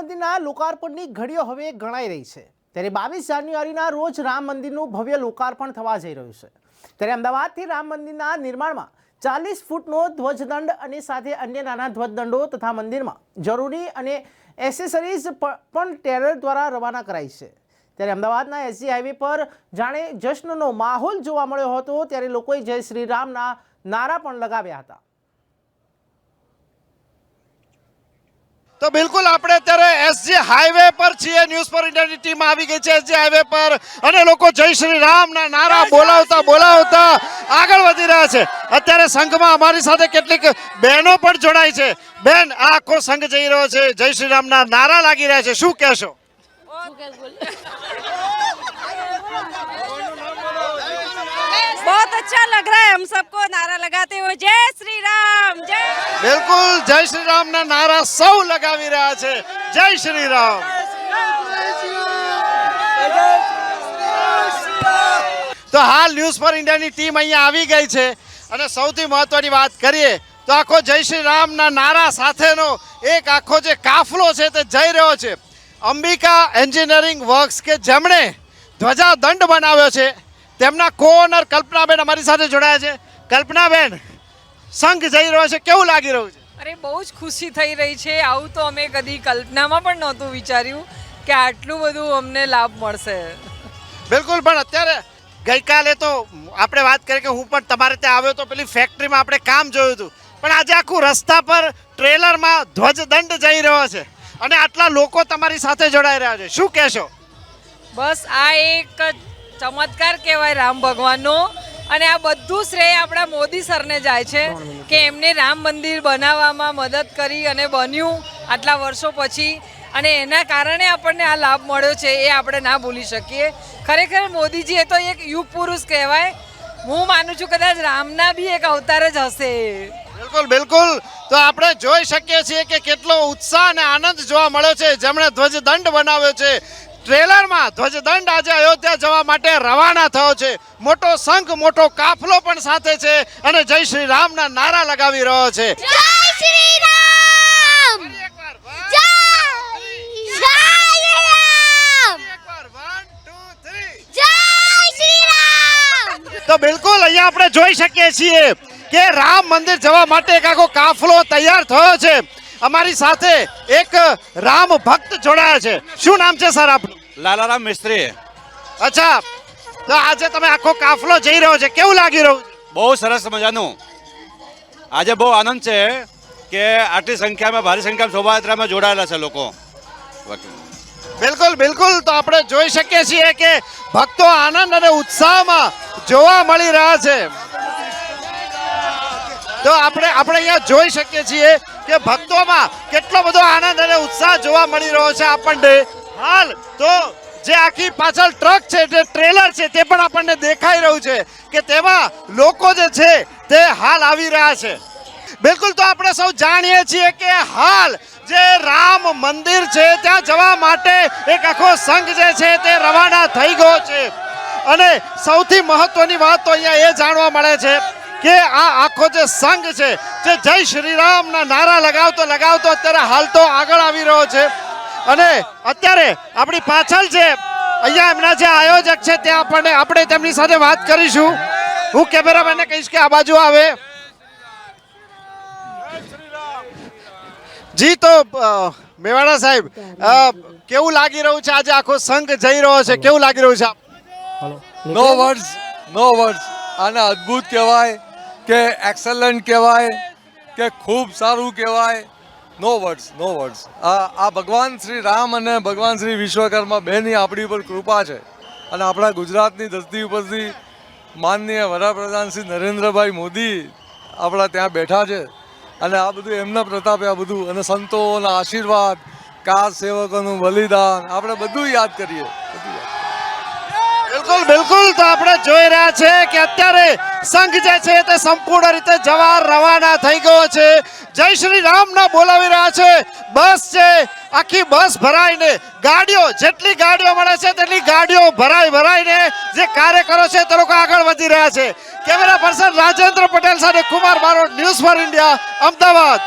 મંદિરના લોકાર્પણની ઘડીઓ હવે ગણાઈ રહી છે ત્યારે 22 જાન્યુઆરીના રોજ રામ મંદિરનું ભવ્ય લોકાર્પણ થવા જઈ રહ્યું છે ત્યારે અમદાવાદથી રામ મંદિરના નિર્માણમાં 40 ફૂટનો ધ્વજદંડ અને સાથે અન્ય નાના ધ્વજદંડો તથા મંદિરમાં જરૂરી અને એસેસરીઝ પણ ટેરર દ્વારા રવાના કરાઈ છે ત્યારે અમદાવાદના એસજી હાઈવે પર જાણે જશ્નનો માહોલ જોવા મળ્યો હતો ત્યારે લોકોએ જય શ્રી રામના નારા પણ લગાવ્યા હતા। તો બિલકુલ આપણે અત્યારે એસજી હાઈવે પર છીએ। ન્યૂઝ ફોર ઇન્ડિયાની ટીમ આવી ગઈ છે એસજી હાઈવે પર અને લોકો જય શ્રી રામના નારા બોલાવતા આગળ વધી રહ્યા છે। અત્યારે સંઘમાં અમારી સાથે કેટલીક બહેનો પણ જોડાઈ છે। બેન, આ આખો સંઘ જઈ રહ્યો છે, જય શ્રી રામના નારા લાગી રહ્યા છે, શું કહેશો? बहुत अच्छा लग रहा है हम सबको नारा लगाते हुए जय श्री राम जय। બિલકુલ જય શ્રી રામના નારા સૌ લગાવી રહ્યા છે। જય શ્રી રામ। તો હાલ ન્યૂઝ ફોર ઇન્ડિયાની ટીમ અહીંયા આવી ગઈ છે અને સૌથી મહત્વની વાત કરીએ તો આખો જય શ્રી રામના નારા સાથેનો એક આખો જે કાફલો છે તે જઈ રહ્યો છે અંબિકા એન્જિનિયરિંગ વર્ક્સ કે જેમણે ધ્વજાદંડ બનાવ્યો છે તેમના કોઓનર કલ્પનાબેન અમારી સાથે જોડાયા છે। કલ્પનાબેન, સંઘ જઈ રહ્યો છે, કેવું લાગી રહ્યું છે? અરે બહુ જ ખુશી થઈ રહી છે। આવું તો અમે કદી કલ્પનામાં પણ નહોતું વિચાર્યું કે આટલું બધું અમને લાભ મળશે। બિલકુલ, પણ અત્યારે ગઈકાલે તો આપણે વાત કરી કે હું પણ તમારે ત્યાં આવ્યો તો પેલી ફેક્ટરીમાં આપણે કામ જોયું હતું, પણ આજે આખું રસ્તા પર ટ્રેલરમાં ધ્વજદંડ જઈ રહ્યો છે અને આટલા લોકો તમારી સાથે જોડાઈ રહ્યા છે, શું કહેશો? બસ આ એક ચમત્કાર કહેવાય રામ ભગવાનનો અને આ બધું શ્રેય આપણા મોદી સરને જાય છે કે એમને રામ મંદિર બનાવવામાં મદદ કરી અને બન્યું આટલા વર્ષો પછી અને એના કારણે આપણને આ લાભ મળ્યો છે એ આપણે ના ભૂલી શકીએ। ખરેખર મોદીજી એ તો એક યુગ પુરુષ કહેવાય। હું માનું છું કદાચ રામના બી એક અવતાર જ હશે। બિલકુલ બિલકુલ, તો આપણે જોઈ શકીએ છીએ કે કેટલો ઉત્સાહ અને આનંદ જોવા મળ્યો છે જેમણે ધ્વજદંડ બનાવ્યો છે। ટ્રેલરમાં ધ્વજદંડ આજે અયોધ્યા જવા માટે રવાના થયો છે। મોટો સંઘ, મોટો કાફલો પણ સાથે છે અને જય શ્રી રામના નારા લગાવી રહ્યો છે। જય શ્રી રામ જય રામ જય શ્રી રામ। તો બિલકુલ અહીંયા આપણે જોઈ શકીએ છીએ કે રામ મંદિર જવા માટે એક આખો કાફલો તૈયાર થયો છે। અમારી સાથે એક રામ ભક્ત જોડાયા છે। શું નામ છે સર આપનું? લાલારામ મિસ્ત્રી। અચ્છા, તો આજે તમે આખો કાફલો જઈ રહ્યો છે, કેવું લાગી રહ્યું છે? બહુ સરસ મજાનું। આજે બહુ આનંદ છે કે આટલી સંખ્યામાં, ભારી સંખ્યામાં શોભાયાત્રામાં જોડાયેલા છે લોકો। બિલકુલ બિલકુલ, તો આપણે જોઈ શકીએ છીએ કે ભક્તો આનંદ અને ઉત્સાહમાં જોવા મળી રહ્યા છે। તો આપણે અહીંયા જોઈ શકીએ છીએ કે ભક્તોમાં કેટલો બધો આનંદ અને ઉત્સાહ જોવા મળી રહ્યો છે આપણને। હાલ તો જે આખી પાછળ ટ્રક છે, જે ટ્રેલર છે તે પણ આપણને દેખાઈ રહ્યું છે કે તેમાં લોકો જે છે તે હાલ આવી રહ્યા છે। બિલકુલ, તો આપણે સૌ જાણીએ છીએ કે હાલ જે રામ મંદિર છે ત્યાં જવા માટે એક આખો સંઘ જે છે તે રવાના થઈ ગયો છે અને સૌથી મહત્વની વાત તો અહીંયા એ જાણવા મળે છે કે આ આખો જે સંઘ છે જે જય શ્રી રામના નારા લગાવતો અત્યારે હાલ તો આગળ આવી રહ્યો છે અને અત્યારે આપણી પાછળ છે અહીંયા એમના જે આયોજક છે ત્યાં આપણે તેમની સાથે વાત કરીશું। હું કેમેરામેનને કહીશ કે આ બાજુ આવે। જી, તો મેવાડા સાહેબ, કેવું લાગી રહ્યું છે? આજે આખો સંઘ જઈ રહ્યો છે, કેવું લાગી રહ્યું છે? નો વર્ડ્સ। આને અદ્ભુત કહેવાય કે એક્સલન્ટ કહેવાય કે ખૂબ સારું કહેવાય। નો વર્ડ્સ। આ ભગવાન શ્રી રામ અને ભગવાન શ્રી વિશ્વકર્મા બેની આપણી ઉપર કૃપા છે અને આપણા ગુજરાતની ધરતી ઉપરથી માનનીય વડાપ્રધાન શ્રી નરેન્દ્રભાઈ મોદી આપણા ત્યાં બેઠા છે અને આ બધું એમના પ્રતાપે આ બધું અને સંતોના આશીર્વાદ, કાર સેવકોનું બલિદાન આપણે બધું યાદ કરીએ। બિલકુલ બિલકુલ, તો આપણે જોઈ રહ્યા છે કે અત્યારે સંઘ જે છે તે સંપૂર્ણ રીતે જવા રવાના થઈ ગયો છે। જય શ્રી રામના બોલાવી રહ્યા છે। બસ છે, આખી બસ ભરાઈને, ગાડીઓ જેટલી ગાડીઓ મળે છે તેટલી ગાડીઓ ભરાઈને જે કાર્યકરો છે તે લોકો આગળ વધી રહ્યા છે। કેમેરા પર્સન રાજેન્દ્ર પટેલ સાથે Kumar Barot, news for India, Ahmedabad.